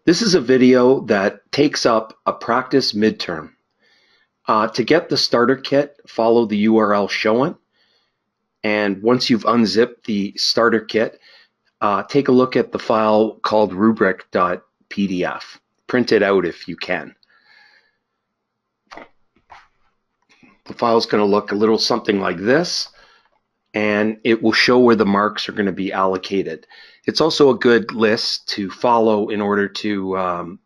This is a video that takes up a practice midterm. To get the starter kit, follow the URL shown. And once you've unzipped the starter kit, take a look at the file called rubric.pdf. Print it out if you can. The file is going to look a little something like this, and it will show where the marks are going to be allocated. It's also a good list to follow in order to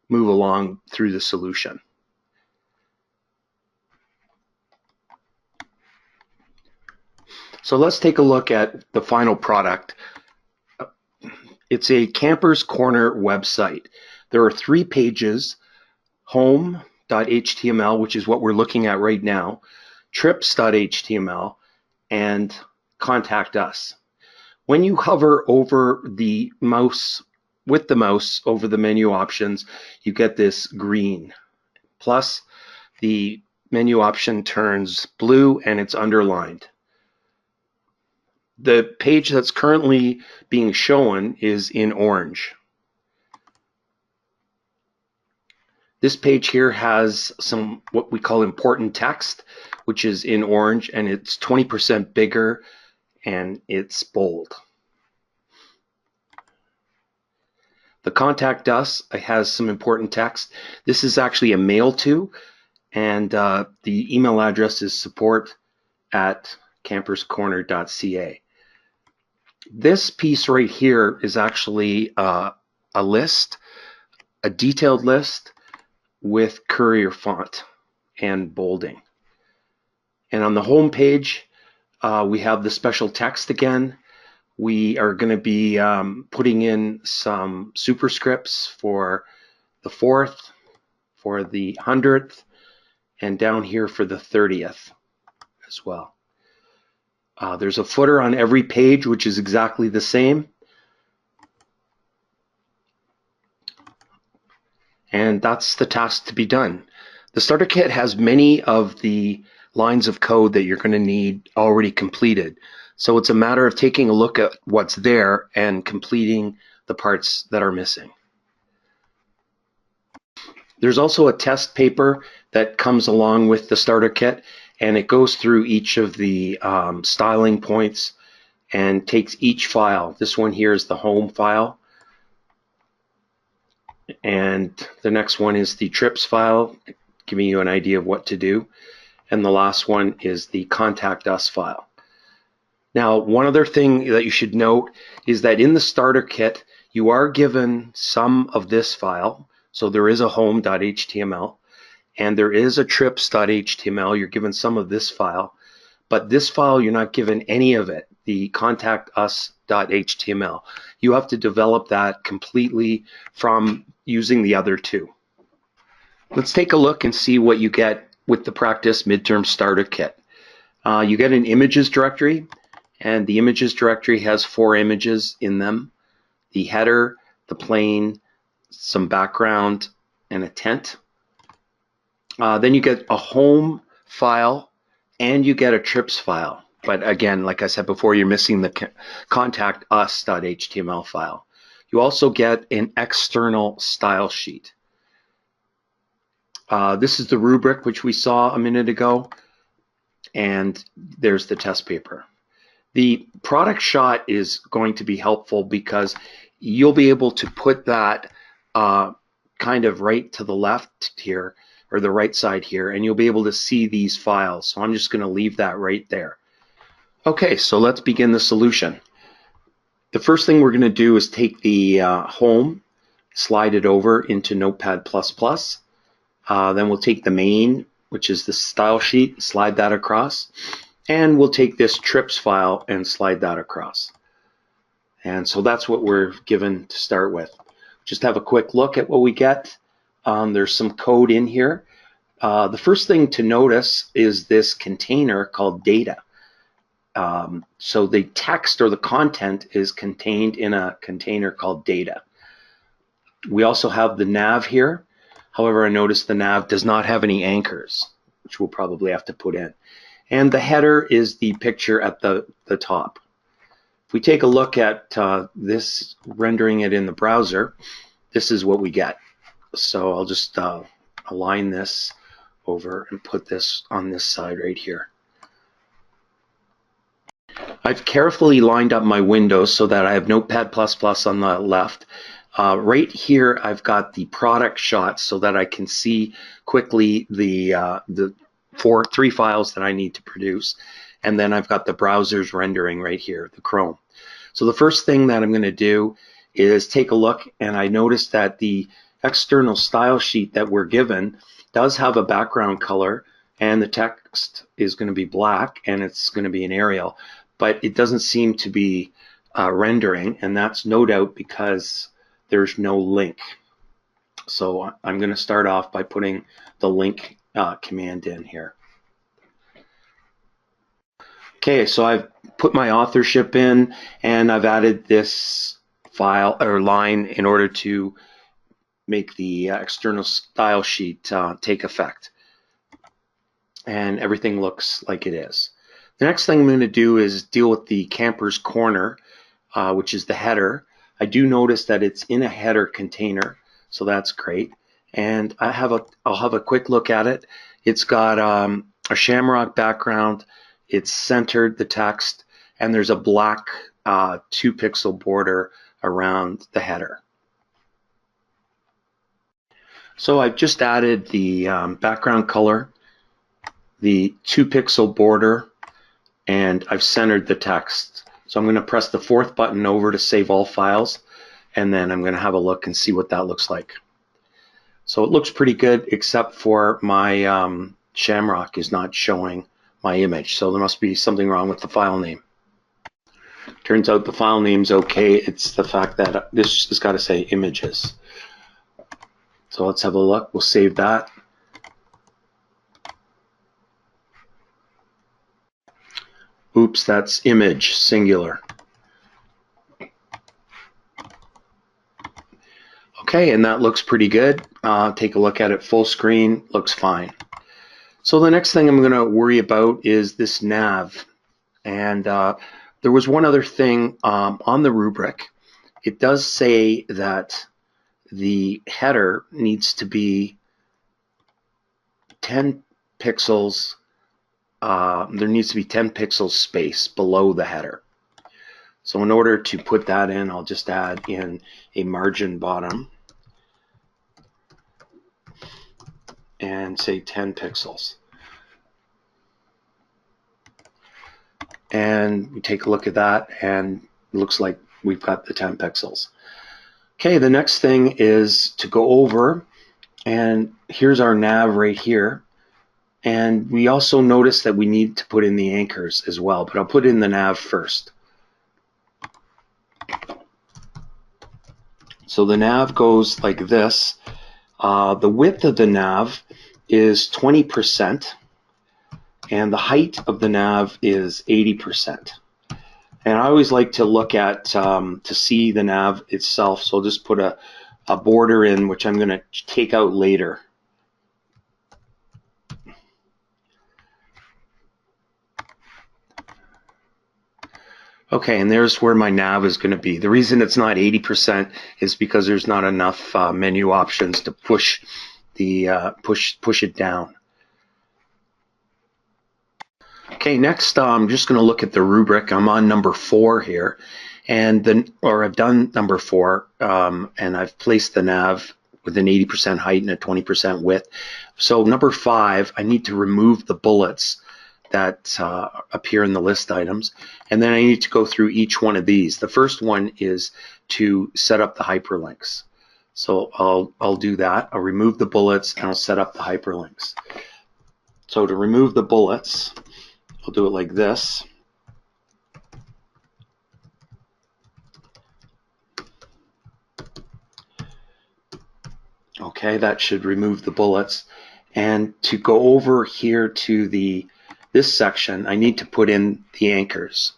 move along through the solution. So let's take a look at the final product. It's a Campers Corner website. There are 3 pages: home.html, which is what we're looking at right now, trips.html, and contact us. When you hover over the mouse, with the mouse over the menu options, you get this green. Plus, the menu option turns blue and it's underlined. The page that's currently being shown is in orange. This page here has some what we call important text, which is in orange, and it's 20% bigger and it's bold. The contact us has some important text. This is actually a mail to, and the email address is support@camperscorner.ca. This piece right here is actually a list, a detailed list with Courier font and bolding. And on the home page, we have the special text again. We are going to be putting in some superscripts for the 4th, for the 100th, and down here for the 30th as well. There's a footer on every page, which is exactly the same. And that's the task to be done. The starter kit has many of the lines of code that you're going to need already completed. So it's a matter of taking a look at what's there and completing the parts that are missing. There's also a test paper that comes along with the starter kit, and it goes through each of the styling points and takes each file. This one here is the home file, and the next one is the trips file, giving you an idea of what to do, and the last one is the contact us file. Now, one other thing that you should note is that in the starter kit, you are given some of this file. So there is a home.html and there is a trips.html. You're given some of this file, but this file, you're not given any of it, the contactus.html. You have to develop that completely from using the other 2. Let's take a look and see what you get with the practice midterm starter kit. You get an images directory, and the images directory has 4 images in them: the header, the plane, some background, and a tent. Then you get a home file and you get a trips file. But again, like I said before, you're missing the contactus.html file. You also get an external style sheet. This is the rubric which we saw a minute ago, and there's the test paper. The product shot is going to be helpful because you'll be able to put that kind of right to the left here, or the right side here, and you'll be able to see these files. So I'm just going to leave that right there. Okay, so let's begin the solution. The first thing we're going to do is take the home, slide it over into Notepad++. Then we'll take the main, which is the style sheet, slide that across. And we'll take this trips file and slide that across. And so that's what we're given to start with. Just have a quick look at what we get. There's some code in here. The first thing to notice is this container called data. So the text or the content is contained in a container called data. We also have the nav here. However, I noticed the nav does not have any anchors, which we'll probably have to put in. And the header is the picture at the top. If we take a look at this, rendering it in the browser, this is what we get. So I'll just align this over and put this on this side right here. I've carefully lined up my windows so that I have Notepad++ on the left. Right here, I've got the product shot so that I can see quickly the three files that I need to produce. And then I've got the browser's rendering right here, the Chrome. So the first thing that I'm going to do is take a look, and I noticed that the external style sheet that we're given does have a background color, and the text is going to be black, and it's going to be an Arial, but it doesn't seem to be rendering, and that's no doubt because there's no link. So I'm going to start off by putting the link command in here. Okay, so I've put my authorship in, and I've added this file or line in order to make the external style sheet take effect. And everything looks like it is. The next thing I'm going to do is deal with the camper's corner, which is the header. I do notice that it's in a header container, so that's great. And I'll have a quick look at it. It's got a shamrock background. It's centered the text, and there's a black 2-pixel border around the header. So I've just added the background color, the 2-pixel border, and I've centered the text. So I'm going to press the 4th button over to save all files, and then I'm going to have a look and see what that looks like. So it looks pretty good, except for my shamrock is not showing my image, so there must be something wrong with the file name. Turns out the file name's okay, it's the fact that this has got to say images. So let's have a look. We'll save that. Oops, that's image, singular. Okay, and that looks pretty good. Take a look at it full screen, looks fine. So the next thing I'm going to worry about is this nav. And there was one other thing on the rubric. It does say that the header needs to be 10 pixels. There needs to be 10 pixels space below the header. So in order to put that in, I'll just add in a margin bottom and say 10 pixels. And we take a look at that, and it looks like we've got the 10 pixels. Okay, the next thing is to go over, and here's our nav right here. And we also notice that we need to put in the anchors as well, but I'll put in the nav first. So the nav goes like this. The width of the nav is 20%, and the height of the nav is 80%. And I always like to look at to see the nav itself, so I'll just put a border in, which I'm going to take out later. Okay, and there's where my nav is going to be. The reason it's not 80% is because there's not enough menu options to push the push it down. Okay, next I'm just going to look at the rubric. I'm on number 4 here, and I've done number 4, and I've placed the nav with an 80% height and a 20% width. So number 5, I need to remove the bullets that appear in the list items, and then I need to go through each one of these. The first one is to set up the hyperlinks. So I'll do that. I'll remove the bullets and I'll set up the hyperlinks. So to remove the bullets, I'll do it like this. Okay, that should remove the bullets. And to go over here to this section, I need to put in the anchors.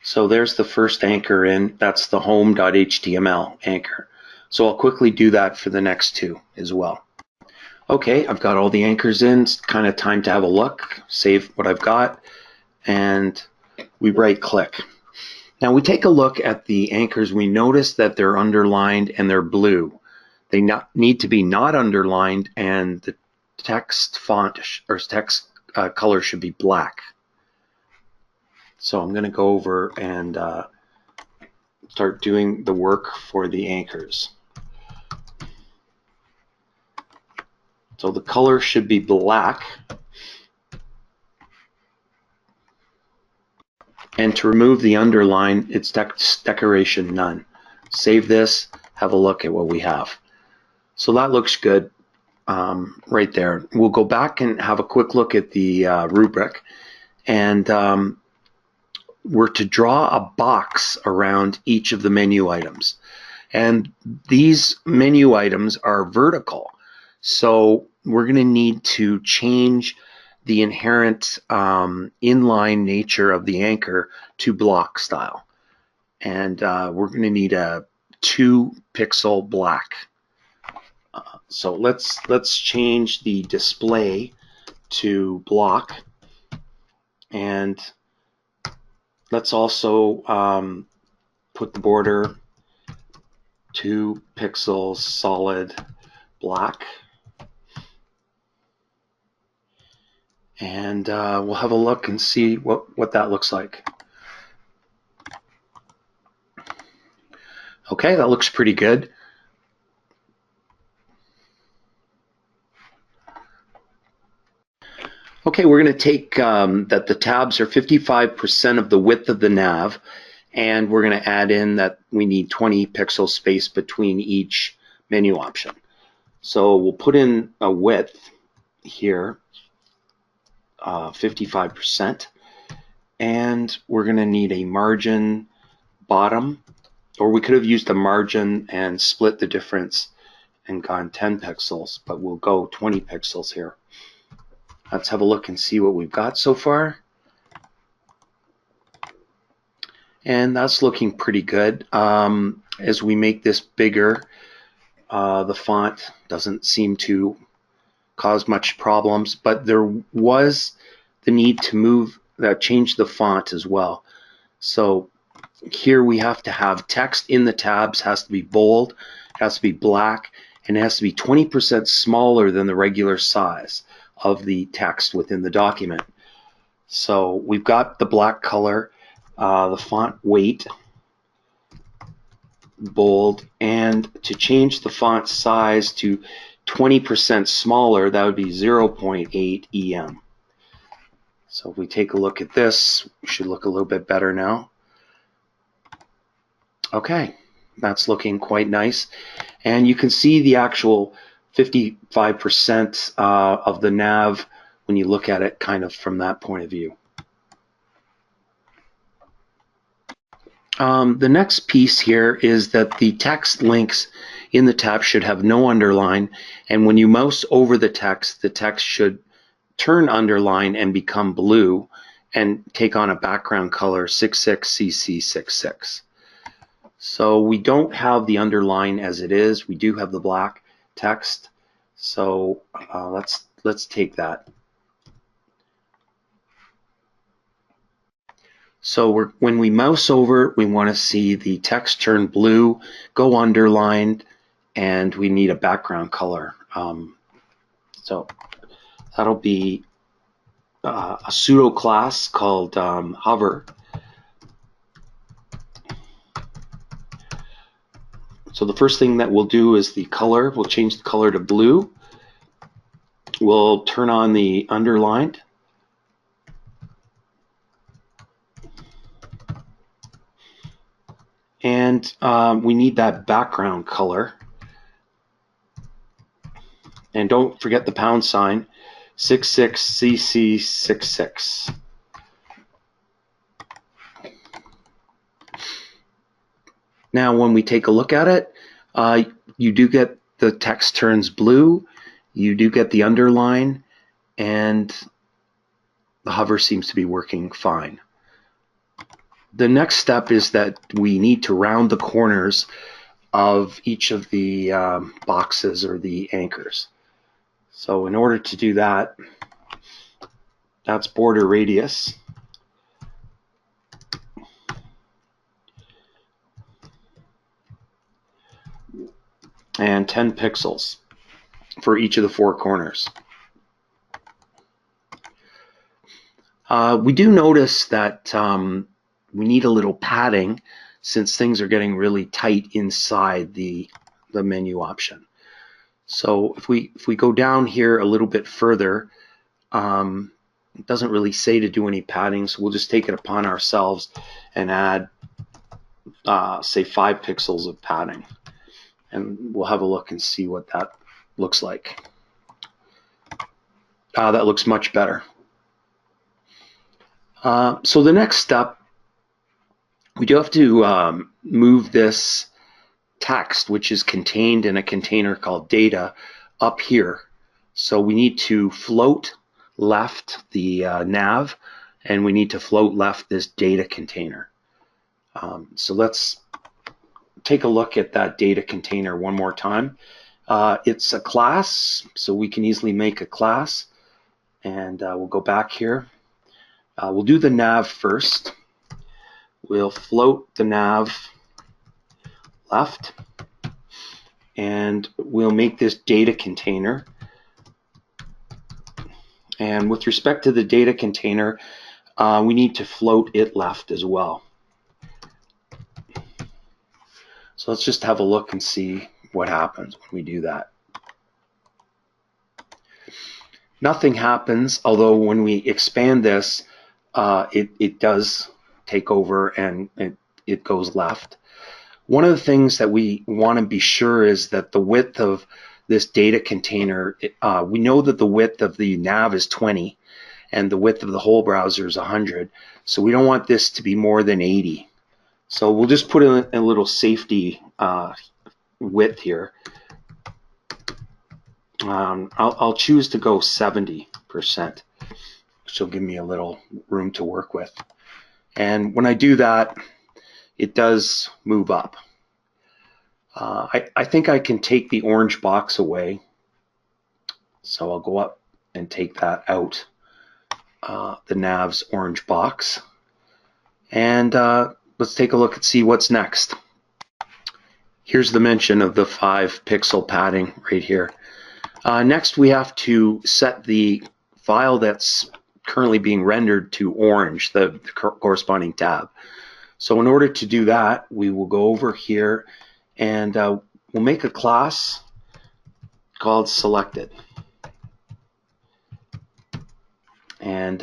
So there's the first anchor in. That's the home.html anchor. So I'll quickly do that for the next 2 as well. Okay, I've got all the anchors in. It's kind of time to have a look, save what I've got, and we right click. Now we take a look at the anchors. We notice that they're underlined and they're blue. They need to be not underlined, and the text font or text color should be black. So I'm going to go over and start doing the work for the anchors. So the color should be black. And to remove the underline, it's decoration none. Save this, have a look at what we have. So that looks good right there. We'll go back and have a quick look at the rubric. And we're to draw a box around each of the menu items. And these menu items are vertical. So we're going to need to change the inherent inline nature of the anchor to block style. And we're going to need a 2-pixel black. So let's change the display to block, and let's also put the border 2 pixels solid black. And we'll have a look and see what that looks like. Okay, that looks pretty good. Okay, we're going to take that the tabs are 55% of the width of the nav, and we're going to add in that we need 20 pixel space between each menu option. So we'll put in a width here, 55%, and we're going to need a margin bottom, or we could have used a margin and split the difference and gone 10 pixels, but we'll go 20 pixels here. Let's have a look and see what we've got so far. And that's looking pretty good. As we make this bigger, the font doesn't seem to cause much problems, but there was the need to change the font as well. So here we have to have text in the tabs, has to be bold, has to be black, and it has to be 20% smaller than the regular size of the text within the document. So we've got the black color, the font weight, bold, and to change the font size to 20% smaller, that would be 0.8 EM. So if we take a look at this, we should look a little bit better now. Okay, that's looking quite nice. And you can see the actual 55% of the nav when you look at it kind of from that point of view. The next piece here is that the text links in the tab should have no underline, and when you mouse over the text should turn underline and become blue and take on a background color 66CC66. So we don't have the underline as it is. We do have the black text. So let's take that. So when we mouse over, we want to see the text turn blue, go underlined, and we need a background color. So that'll be a pseudo class called hover. So the first thing that we'll do is the color. We'll change the color to blue. We'll turn on the underlined. And we need that background color. And don't forget the pound sign, 66CC66. Now when we take a look at it, you do get the text turns blue, you do get the underline, and the hover seems to be working fine. The next step is that we need to round the corners of each of the boxes or the anchors. So in order to do that, that's border radius. and 10 pixels for each of the 4 corners. We do notice that we need a little padding since things are getting really tight inside the menu option. So if we go down here a little bit further, it doesn't really say to do any padding, so we'll just take it upon ourselves and add say 5 pixels of padding, and we'll have a look and see what that looks like. That looks much better. So the next step, we do have to move this text, which is contained in a container called data, up here. So we need to float left the nav, and we need to float left this data container. So let's take a look at that data container one more time. It's a class, so we can easily make a class, and we'll go back here. We'll do the nav first. We'll float the nav left, and we'll make this data container. And with respect to the data container, we need to float it left as well. So let's just have a look and see what happens when we do that. Nothing happens, although when we expand this, it does take over and it goes left. One of the things that we want to be sure is that the width of this data container, we know that the width of the nav is 20 and the width of the whole browser is 100, so we don't want this to be more than 80. So we'll just put in a little safety width here. I'll choose to go 70%, which will give me a little room to work with. And when I do that, it does move up. I think I can take the orange box away. So I'll go up and take that out, the nav's orange box. And let's take a look and see what's next. Here's the mention of the 5 pixel padding right here. Next, we have to set the file that's currently being rendered to orange, the corresponding tab. So in order to do that, we will go over here and we'll make a class called selected. And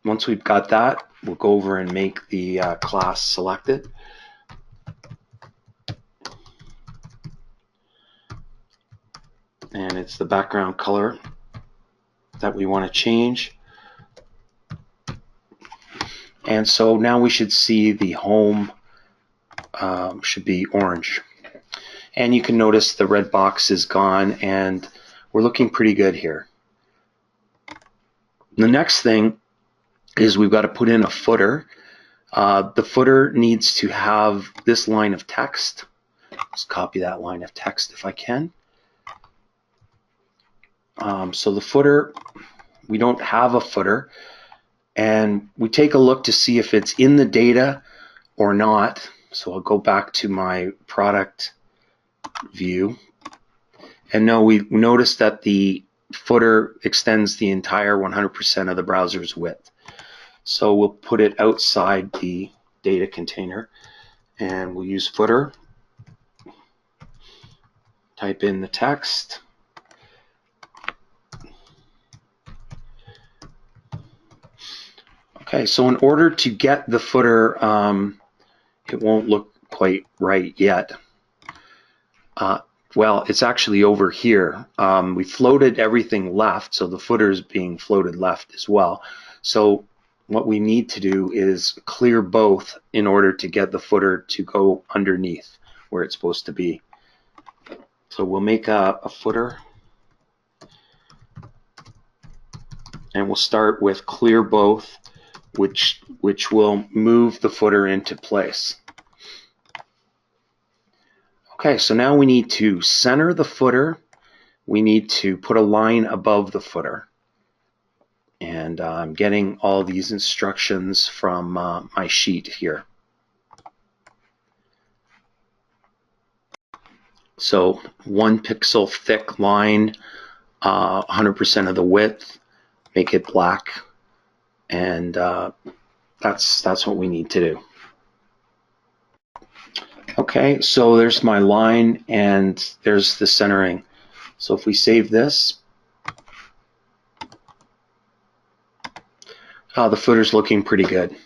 once we've got that, we'll go over and make the class selected. And it's the background color that we want to change. And so now we should see the home should be orange. And you can notice the red box is gone and we're looking pretty good here. The next thing is we've got to put in a footer. The footer needs to have this line of text. Let's copy that line of text if I can. So the footer, we don't have a footer, and we take a look to see if it's in the data or not. So I'll go back to my product view, and no, we notice that the footer extends the entire 100% of the browser's width. So we'll put it outside the data container, and we'll use footer, type in the text, okay, so in order to get the footer, it won't look quite right yet. Well, it's actually over here. We floated everything left, so the footer is being floated left as well. So what we need to do is clear both in order to get the footer to go underneath where it's supposed to be. So we'll make a footer, and we'll start with clear both, which will move the footer into place. Okay, so now we need to center the footer. We need to put a line above the footer. And I'm getting all these instructions from my sheet here. So 1 pixel thick line, 100% of the width, make it black, and that's what we need to do. Okay, so there's my line and there's the centering. So if we save this, the footer's looking pretty good.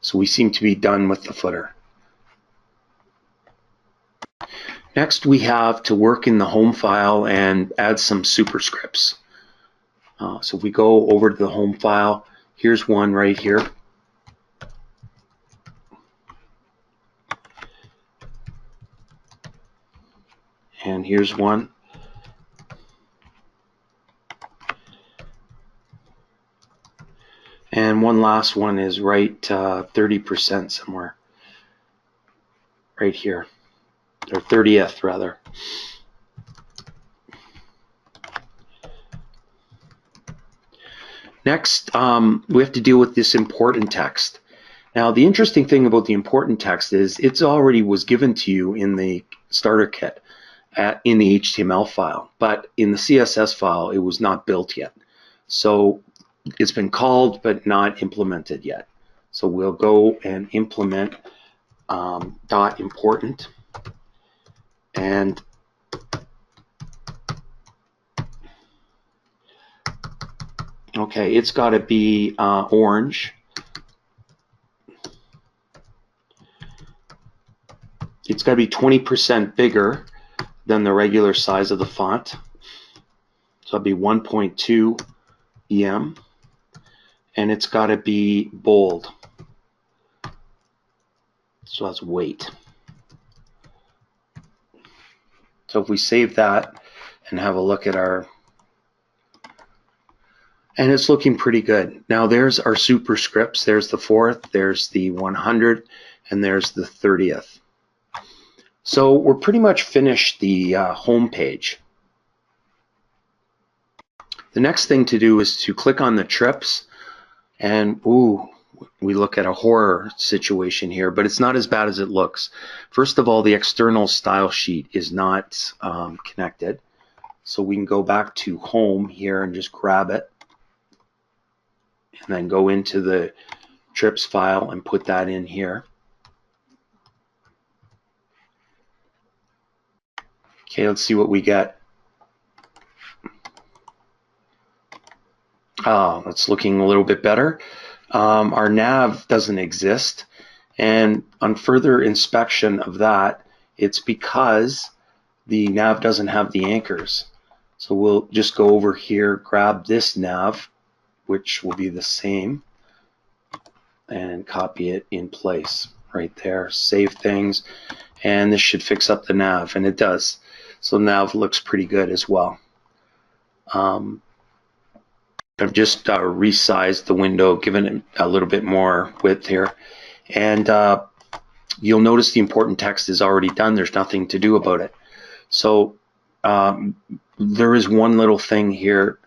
So we seem to be done with the footer. Next, we have to work in the home file and add some superscripts. So if we go over to the home file, here's one right here. And here's one. And one last one is right 30% somewhere. Right here. Or 30th rather. Next, we have to deal with this important text. Now, the interesting thing about the important text is it's already was given to you in the starter kit in the HTML file, but in the CSS file, it was not built yet. So it's been called, but not implemented yet. So we'll go and implement dot important, and okay, it's got to be orange. It's got to be 20% bigger than the regular size of the font. So it'll be 1.2 EM, and it's got to be bold. So that's weight. So if we save that and have a look at our, and it's looking pretty good. Now there's our superscripts. There's the 4th, there's the 100, and there's the 30th. So we're pretty much finished the home page. The next thing to do is to click on the trips, and ooh, we look at a horror situation here, but it's not as bad as it looks. First of all, the external style sheet is not connected. So we can go back to home here and just grab it, and then go into the trips file and put that in here. Okay, let's see what we get. Oh, it's looking a little bit better. Our nav doesn't exist, and on further inspection of that, it's because the nav doesn't have the anchors. So we'll just go over here, grab this nav, which will be the same, and copy it in place right there. Save things, and this should fix up the nav, and it does. So nav looks pretty good as well. I've just resized the window, given it a little bit more width here, and you'll notice the important text is already done. There's nothing to do about it. So there is one little thing here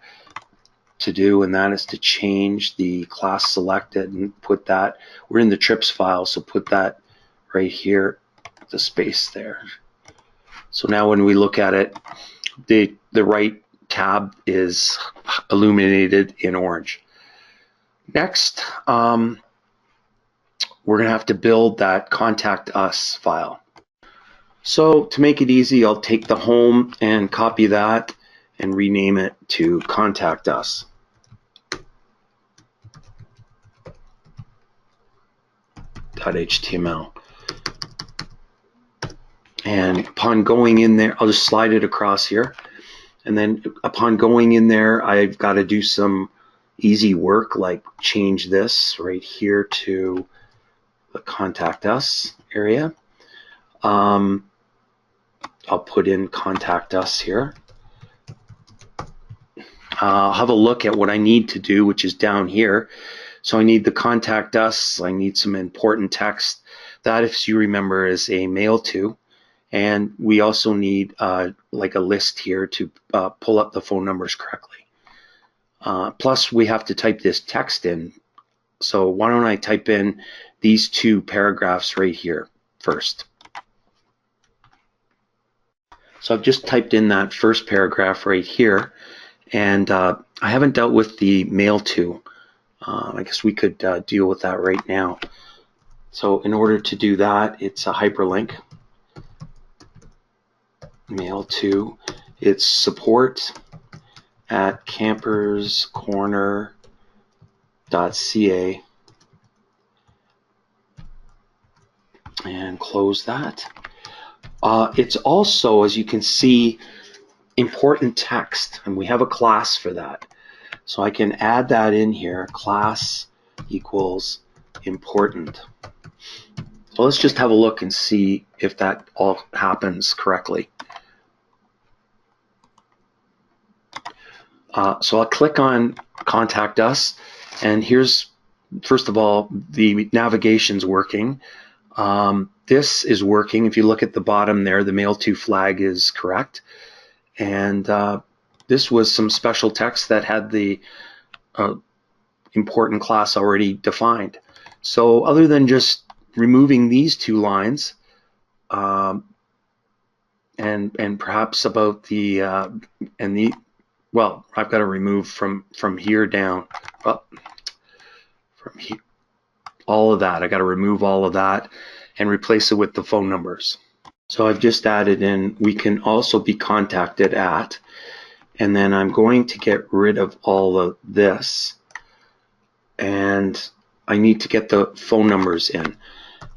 to do, and that is to change the class selected and put that, we're in the trips file, so put that right here, the space there. So now when we look at it, the right tab is illuminated in orange. Next, we're going to have to build that contact us file. So to make it easy, I'll take the home and copy that and rename it to contact us. .html. And upon going in there, I'll just slide it across here. And then upon going in there, I've got to do some easy work, like change this right here to the contact us area. I'll put in contact us here. I'll have a look at what I need to do, which is down here. So I need the contact us. I need some important text. That, if you remember, is a mail to. And we also need like a list here to pull up the phone numbers correctly. Plus, we have to type this text in. So why don't I type in these 2 paragraphs right here first. So I've just typed in that first paragraph right here, and I haven't dealt with the mail to. I guess we could deal with that right now. So in order to do that, it's a hyperlink. Mail to. It's support at camperscorner.ca, and close that. It's also, as you can see, important text, and we have a class for that. So I can add that in here, class equals important. So let's just have a look and see if that all happens correctly. So I'll click on Contact Us, and here's, first of all, the navigation's working. This is working. If you look at the bottom there, the mail to flag is correct. And this was some special text that had the important class already defined. So other than just removing these two lines, and perhaps about the well, I've got to remove from here down, well, from here, all of that. I got to remove all of that and replace it with the phone numbers. So I've just added in, we can also be contacted at, and then I'm going to get rid of all of this, and I need to get the phone numbers in.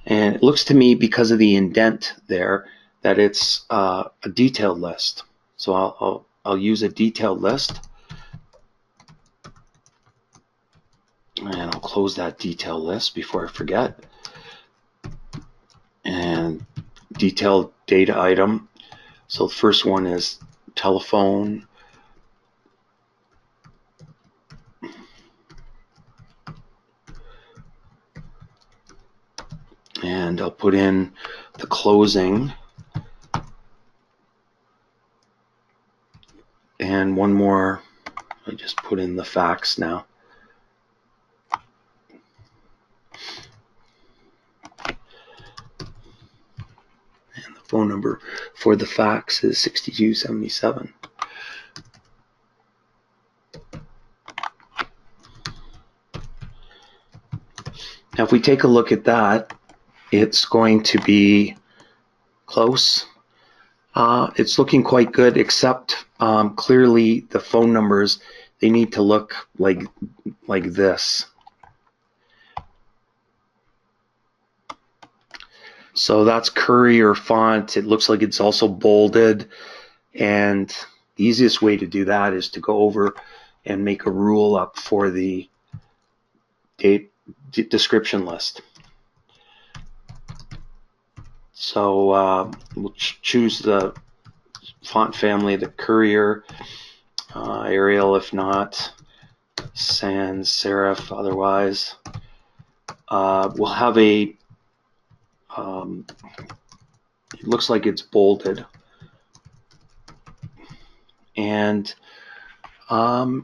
And it looks to me, because of the indent there, that it's a detailed list. So I'll use a detailed list, and I'll close that detailed list before I forget. And detailed data item. So the first one is telephone. And I'll put in the closing. And one more, I just put in the fax now. And the phone number for the fax is 6277. Now if we take a look at that, it's going to be close. It's looking quite good, except clearly the phone numbers, they need to look like this. So that's Courier font. It looks like it's also bolded, and the easiest way to do that is to go over and make a rule up for the date description list. So we'll choose the font family, the Courier, Arial if not, sans serif otherwise. We'll have a, it looks like it's bolded. And let's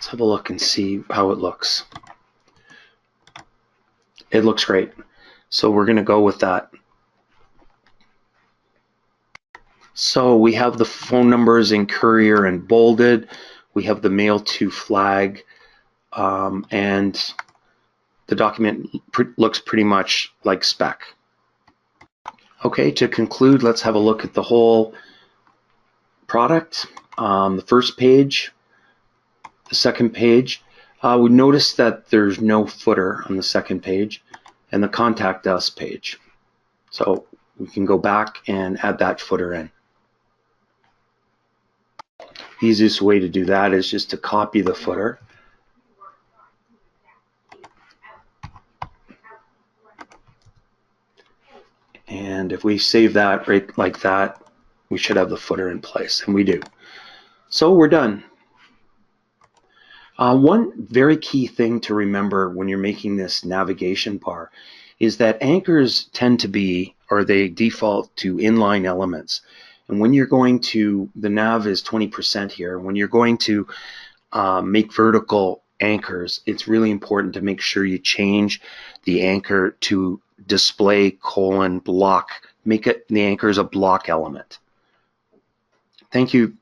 have a look and see how it looks. It looks great. So we're going to go with that. So we have the phone numbers in Courier and bolded. We have the mail to flag, and the document looks pretty much like spec. Okay, to conclude, let's have a look at the whole product. The first page, the second page. We notice that there's no footer on the second page, and the Contact Us page. So we can go back and add that footer in. The easiest way to do that is just to copy the footer. And if we save that right like that, we should have the footer in place, and we do. So we're done. One very key thing to remember when you're making this navigation bar is that anchors tend to be, or they default to inline elements. And when you're going to, the nav is 20% here, when you're going to make vertical anchors, it's really important to make sure you change the anchor to display : block make it the anchor as a block element. Thank you